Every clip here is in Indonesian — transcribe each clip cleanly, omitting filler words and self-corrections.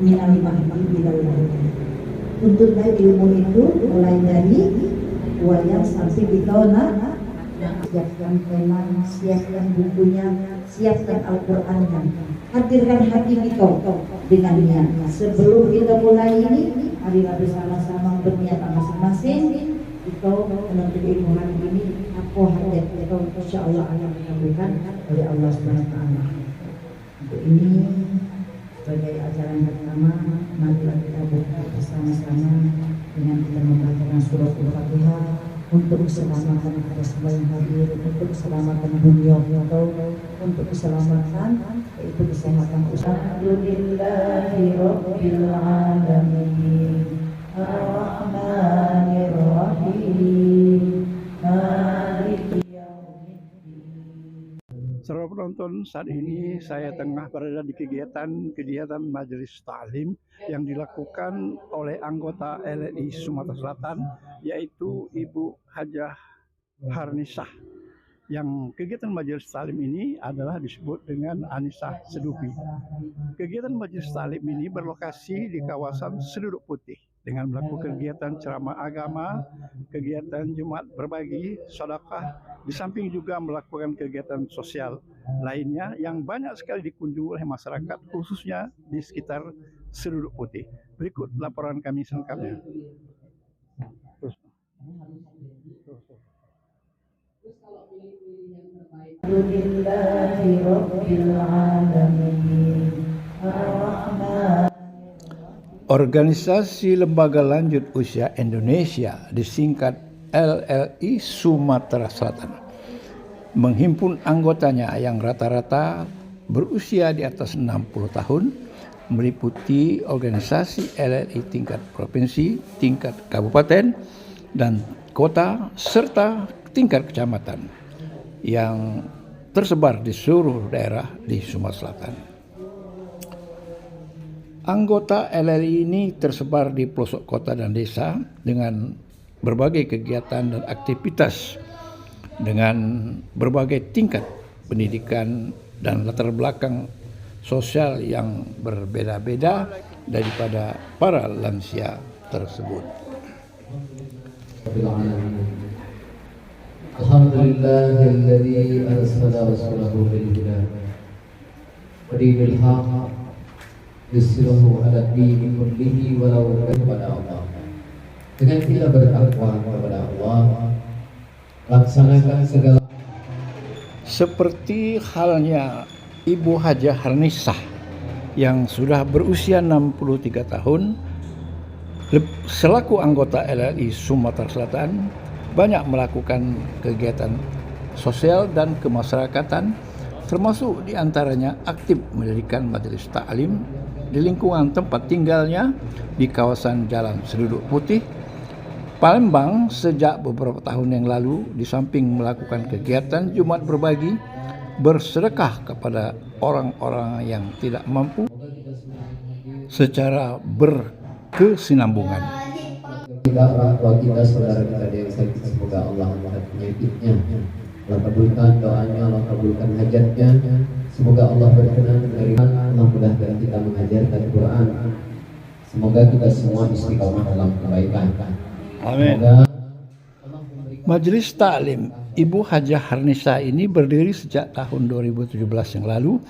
minal mahdi ilal lahdi. Tuntutlah ilmu itu mulai dari wayang sampai di tona. Siapkan pena, siapkan bukunya, siapkan Al-Qur'annya. Hadirkan hati kita dengan niat. Sebelum kita mulai ini, marilah bersama-sama berniat masing-masing. Kita menuntut ilmu hari ini, apa hajat kita insyaallah akan dikabulkan oleh Allah Subhanahu wa taala. Untuk ini sebagai acara yang pertama, marilah kita buka bersama-sama dengan kita membacakan surah Al-Fatihah untuk keselamatan kita semua yang hadir, untuk keselamatan dunia kita, untuk keselamatan yaitu kesehatan usaha. Alhamdulillahirabbil alamin. Ar-Rahmanir-Rahim. Maliki yaumiddin. Saudara penonton, saat ini saya tengah berada di kegiatan Majelis Ta'lim yang dilakukan oleh anggota LNI Sumatera Selatan, yaitu Ibu Hajah Harnisah. Yang kegiatan Majelis Ta'lim ini adalah disebut dengan Anisah Sedufi. Kegiatan Majelis Ta'lim ini berlokasi di kawasan Seduduk Putih dengan melakukan kegiatan ceramah agama, kegiatan Jumat berbagi, sedekah, di samping juga melakukan kegiatan sosial lainnya yang banyak sekali dikunjungi oleh masyarakat, khususnya di sekitar Seduduk Putih. Berikut laporan kami selengkapnya. Alhamdulillahirabbil alamin. Organisasi Lembaga Lanjut Usia Indonesia, disingkat LLI Sumatera Selatan, menghimpun anggotanya yang rata-rata berusia di atas 60 tahun, meliputi organisasi LLI tingkat provinsi, tingkat kabupaten, dan kota, serta tingkat kecamatan yang tersebar di seluruh daerah di Sumatera Selatan. Anggota LLI ini tersebar di pelosok kota dan desa dengan berbagai kegiatan dan aktivitas dengan berbagai tingkat pendidikan dan latar belakang sosial yang berbeda-beda daripada para lansia tersebut. Alhamdulillahilladzi arsala rasulahu bil huda wa dinil haqq yusirahu ala dini kullihi walau kepada Allah. Dengan kita bertakwa kepada Allah, laksanakan segala. Seperti halnya Ibu Hajah Harnisah yang sudah berusia 63 tahun, selaku anggota LLI Sumatera Selatan, banyak melakukan kegiatan sosial dan kemasyarakatan, termasuk diantaranya aktif mendirikan majelis ta'lim di lingkungan tempat tinggalnya di kawasan Jalan Seduduk Putih, Palembang sejak beberapa tahun yang lalu. Di samping melakukan kegiatan Jumat berbagi, bersedekah kepada orang-orang yang tidak mampu secara berkesinambungan. Kita orang tua kita, saudara kita yang sakit, semoga Allah mengangkat penyakitnya, Allah kabulkan doanya, Allah kabulkan hajatnya. Semoga Allah berkenan menerima, Allah mudahkan kita mengajarkan Quran. Semoga kita semua istiqomah dalam kebaikan. Amin. Majelis Ta'lim Ibu Hajah Harnisah ini berdiri sejak tahun 2017 yang lalu,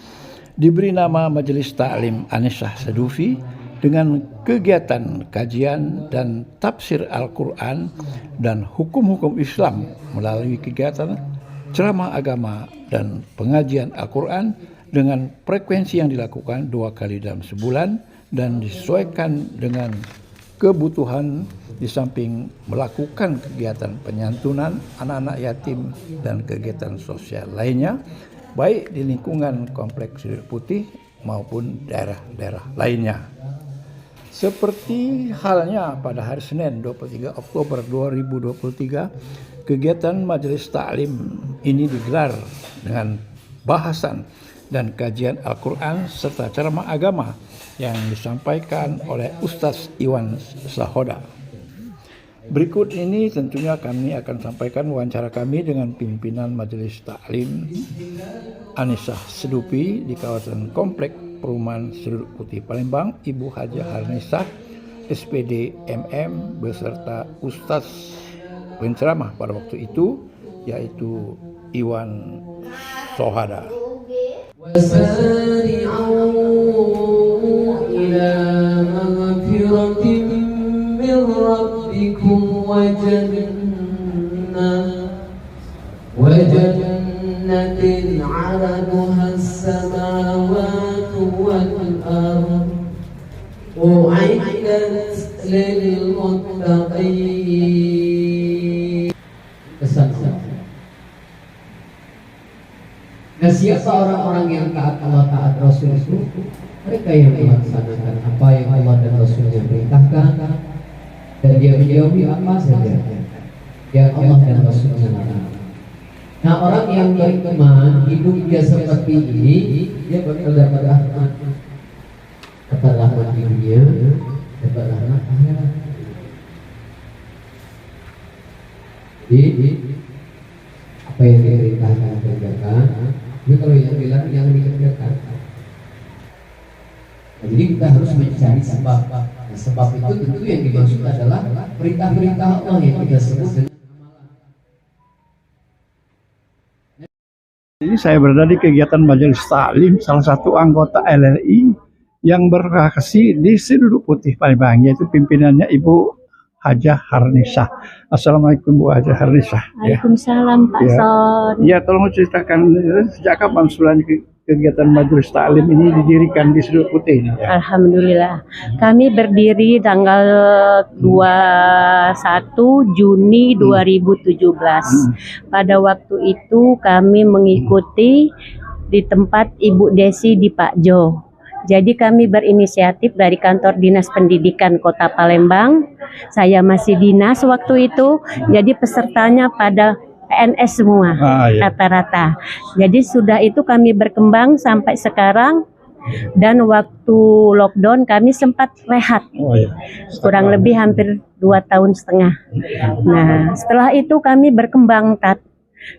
diberi nama Majelis Ta'lim Anisah Sedufi, dengan kegiatan kajian dan tafsir Al-Quran dan hukum-hukum Islam melalui kegiatan ceramah agama dan pengajian Al-Quran dengan frekuensi yang dilakukan 2 kali dalam sebulan dan disesuaikan dengan kebutuhan, di samping melakukan kegiatan penyantunan anak-anak yatim dan kegiatan sosial lainnya, baik di lingkungan Kompleks Seduduk Putih maupun daerah-daerah lainnya. Seperti halnya pada hari Senin 23 Oktober 2023, kegiatan Majelis Ta'lim ini digelar dengan bahasan dan kajian Al-Quran serta ceramah agama yang disampaikan oleh Ustaz Iwan Sahoda. Berikut ini tentunya kami akan sampaikan wawancara kami dengan pimpinan Majelis Ta'lim Anisah Sedufi di kawasan Kompleks Perumahan Seduduk Putih Palembang, Ibu Hajah Harnisah, SPD MM beserta Ustaz penceramah pada waktu itu yaitu Iwan Sohada. وسارعوا إلى مغفرة من ربكم وجنة عرضها السماوات والأرض أعدت للمتقين. Nah, siapa orang-orang yang taat Allah, taat Rasul itu? Mereka yang melaksanakan apa yang Allah dan Rasulnya perintahkan dan dia menjauhi apa saja yang Allah dan Rasulnya larang. Nah, orang yang beriman hidup dia seperti ini, dia bakal dapat rahmat. Dapat rahmat di dunia, dapat rahmat akhirat. Jadi apa yang diperintahkan kerjakan. Jadi kalau yang bilang yang dikerjakan. Nah, jadi kita harus mencari sebab. Nah, sebab itu tentu yang dimaksud adalah perintah-perintah Allah yang kita sebut dengan amalan. Ini saya berada di kegiatan Majelis Taklim salah satu anggota LLI yang berlokasi di Seduduk Putih Palembang, yaitu pimpinannya Ibu Hajah Harnisah. Assalamualaikum Bu Hajah Harnisah. Waalaikumsalam Pak Son. Ya, tolong ceritakan sejak kapan sebenarnya kegiatan Majelis Taklim ini didirikan di Seduduk Putih ini? Ya. Alhamdulillah. Kami berdiri tanggal 21 Juni 2017. Pada waktu itu kami mengikuti di tempat Ibu Desi di Pak Jo. Jadi kami berinisiatif dari kantor Dinas Pendidikan Kota Palembang. Saya masih dinas waktu itu, jadi pesertanya pada PNS semua rata-rata. Jadi sudah itu kami berkembang sampai sekarang, dan waktu lockdown kami sempat rehat. Kurang lebih hampir 2,5 tahun. Nah, setelah itu kami berkembang,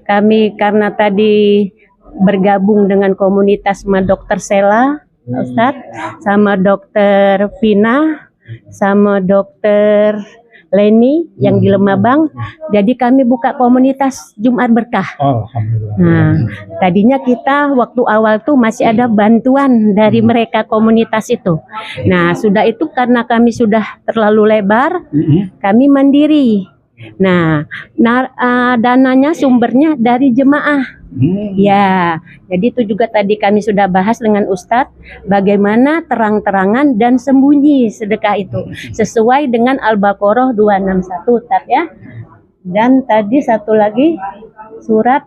kami karena tadi bergabung dengan komunitas sama Dokter Sela, Ustadz, sama Dokter Vina, sama Dokter Leni yang di Lemabang. Jadi kami buka komunitas Jumat Berkah. Alhamdulillah. Nah, tadinya kita waktu awal tuh masih ada bantuan dari mereka komunitas itu. Nah, sudah itu karena kami sudah terlalu lebar, kami mandiri. Nah, dananya sumbernya dari jemaah. Ya, jadi itu juga tadi kami sudah bahas dengan Ustadz bagaimana terang-terangan dan sembunyi sedekah itu sesuai dengan Al-Baqarah 261 ya. Dan tadi satu lagi surat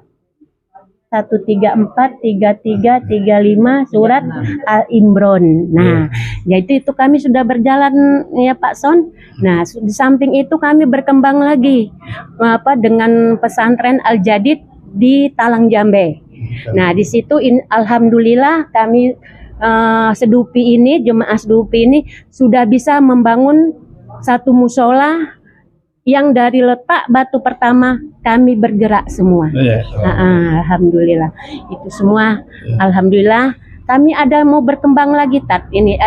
134, 33, 35 surat Al-Imran. Nah, yaitu itu kami sudah berjalan ya Pak Son. Nah, di samping itu kami berkembang lagi dengan pesantren Al-Jadid di Talang Jambe. Nah, di situ alhamdulillah kami Sedupi ini, jemaah Sedupi ini sudah bisa membangun satu musola yang dari letak batu pertama kami bergerak semua. Alhamdulillah. Itu semua alhamdulillah. Kami ada mau berkembang lagi ini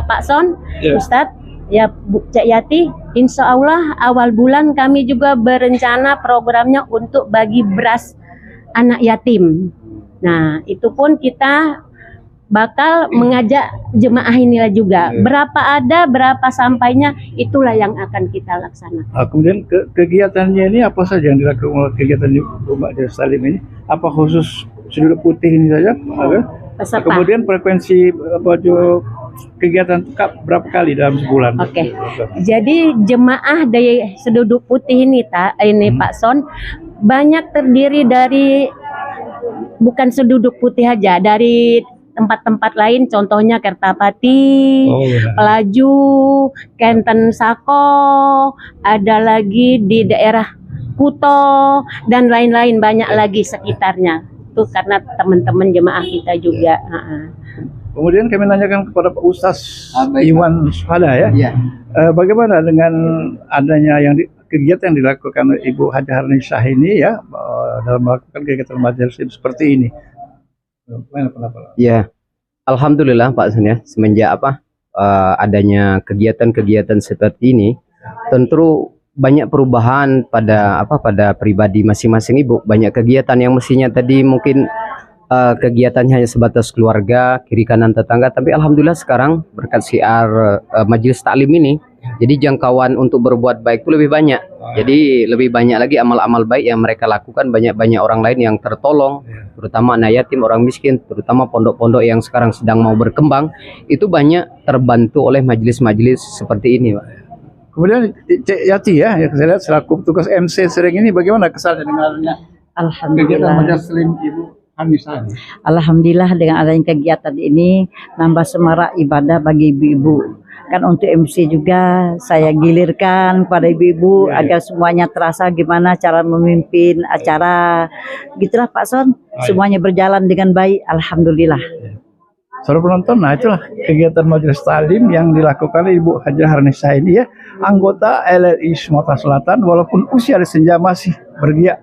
Pak Son, Ustadz, ya Bu Cek Yati, insya Allah awal bulan kami juga berencana programnya untuk bagi beras anak yatim. Nah, itu pun kita bakal mengajak jemaah inilah juga. Berapa ada, berapa sampainya, itulah yang akan kita laksanakan. Kemudian kegiatannya ini apa saja yang dilakukan oleh kegiatan Majelis Taklim ini? Apa khusus Seduduk Putih ini saja? Kemudian frekuensi kegiatan berapa kali dalam sebulan? Oke. Jadi jemaah dari Seduduk Putih ini Pak Son banyak terdiri dari bukan Seduduk Putih aja, dari tempat-tempat lain, contohnya Kertapati, Pelaju, Kenten Sako, ada lagi di daerah Kuto dan lain-lain, banyak lagi sekitarnya. Itu karena teman-teman jemaah kita juga. Kemudian kami nanyakan kepada Pak Ustaz Iwan Sohada ya. Bagaimana dengan adanya kegiatan yang dilakukan oleh Ibu Hajah Harnisah ini ya dalam melakukan kegiatan majelis seperti ini? Ya, Alhamdulillah Pak Sun ya, semenjak adanya kegiatan-kegiatan seperti ini, tentu banyak perubahan pada pribadi masing-masing ibu. Banyak kegiatan yang mestinya tadi mungkin kegiatannya hanya sebatas keluarga, kiri kanan tetangga, tapi alhamdulillah sekarang berkat siar majelis taklim ini, jadi jangkauan untuk berbuat baik itu lebih banyak. Jadi lebih banyak lagi amal-amal baik yang mereka lakukan, banyak-banyak orang lain yang tertolong, terutama anak yatim, orang miskin, terutama pondok-pondok yang sekarang sedang mau berkembang, itu banyak terbantu oleh majelis-majelis seperti ini, Pak. Kemudian Cek Yati ya, yang saya lihat selaku petugas MC sering ini, bagaimana kesannya dengan adanya kegiatan Alhamdulillah. Majelis Taklim Ibu Hanisah ini? Alhamdulillah dengan adanya kegiatan ini nambah semarak ibadah bagi ibu-ibu. Kan untuk MC juga saya gilirkan kepada ibu-ibu agar semuanya terasa gimana cara memimpin acara. Gitulah Pak Son, semuanya berjalan dengan baik. Alhamdulillah. Saudara penonton, nah itulah kegiatan Majelis Taklim yang dilakukan oleh Ibu Hajah Harnisah ini ya, anggota LRI Sumatera Selatan, walaupun usia senja masih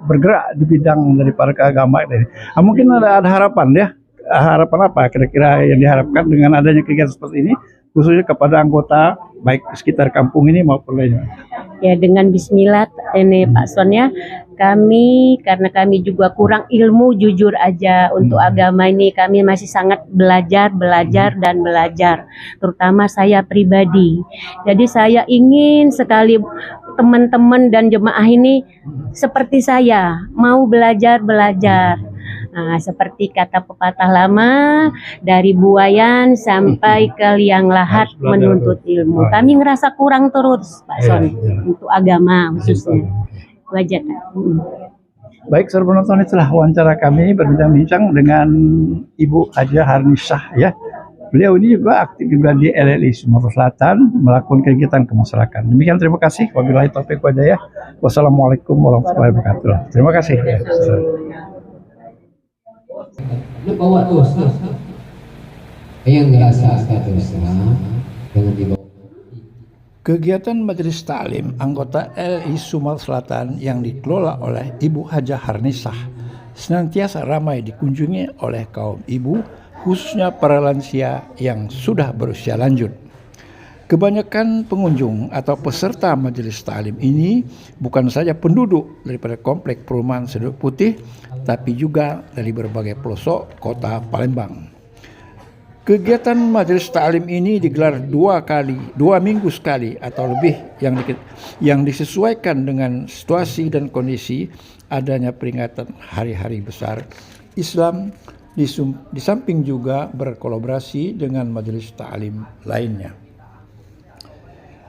bergerak di bidang daripada keagamaan ini. Nah, mungkin ada harapan ya, harapan apa kira-kira yang diharapkan dengan adanya kegiatan seperti ini, khususnya kepada anggota baik di sekitar kampung ini maupun lainnya. Ya dengan bismillah ini Pak Son ya, karena kami juga kurang ilmu jujur aja untuk agama ini, kami masih sangat belajar dan belajar, terutama saya pribadi. Jadi saya ingin sekali teman-teman dan jemaah ini seperti saya, mau belajar. Nah, seperti kata pepatah lama, dari buayan sampai ke liang lahat menuntut ilmu. Kami ngerasa kurang terus, Pak Son, untuk agama khususnya. Wajar. Baik, saudara penonton, itulah wawancara kami berbincang-bincang dengan Ibu Hajah Harnisah ya. Beliau ini juga aktif juga di LLI Sumatera Selatan, melakukan kegiatan kemasyarakatan. Demikian, terima kasih. Wabillahi taufiq wal hidayah. Wassalamualaikum warahmatullahi wabarakatuh. Terima kasih. Lu bawa dosa, yang ngerasa dosa jangan dibawa. Kegiatan Majelis Taklim anggota LRI Sumatera Selatan yang dikelola oleh Ibu Hajah Harnisah senantiasa ramai dikunjungi oleh kaum ibu, khususnya para lansia yang sudah berusia lanjut. Kebanyakan pengunjung atau peserta Majelis Taklim ini bukan saja penduduk daripada komplek perumahan Sedut Putih, tapi juga dari berbagai pelosok kota Palembang. Kegiatan Majelis Taklim ini digelar 2 minggu sekali atau lebih, yang disesuaikan dengan situasi dan kondisi adanya peringatan hari-hari besar Islam, di samping juga berkolaborasi dengan Majelis Taklim lainnya.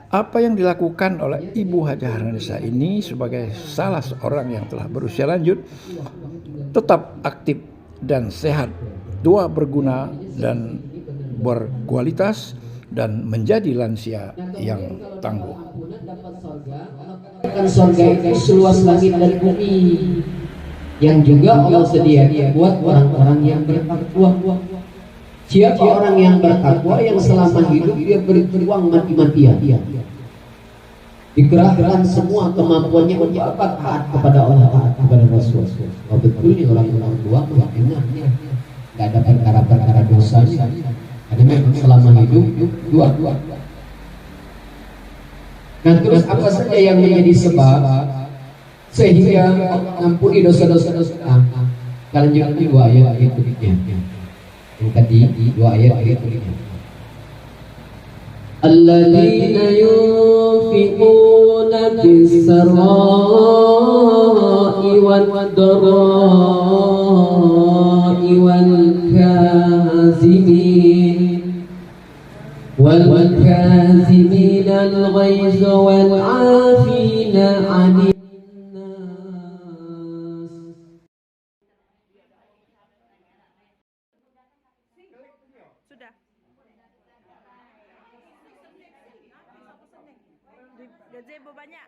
Apa yang dilakukan oleh Ibu Hajah Harnisah ini sebagai salah seorang yang telah berusia lanjut, tetap aktif dan sehat, doa berguna dan berkualitas, dan menjadi lansia yang tangguh. Surga itu seluas langit dan bumi, yang juga Allah sediakan buat orang-orang yang bertakwa. Siapa orang yang bertakwa yang selama hidup dia berjuang mati-matian, dikerahkan semua kemampuannya untuk apa? Taat kepada Allah, taat kepada Rasul. Oh, betul nih orang-orang tua enak, nggak ada perkara-perkara dosanya, karena memang selama hidup dua. Nah, terus apa saja yang menjadi sebab sehingga ampuni dosa-dosa. Kalian juga di 2 ayat berikutnya. Yang tadi 2 ayat berikutnya. Alladzina yunfiquna bis-sarra'i wad-dharra'i wal-kazimin al-ghaiz wal-'afina 'anil Sudah. Gazebo banyak.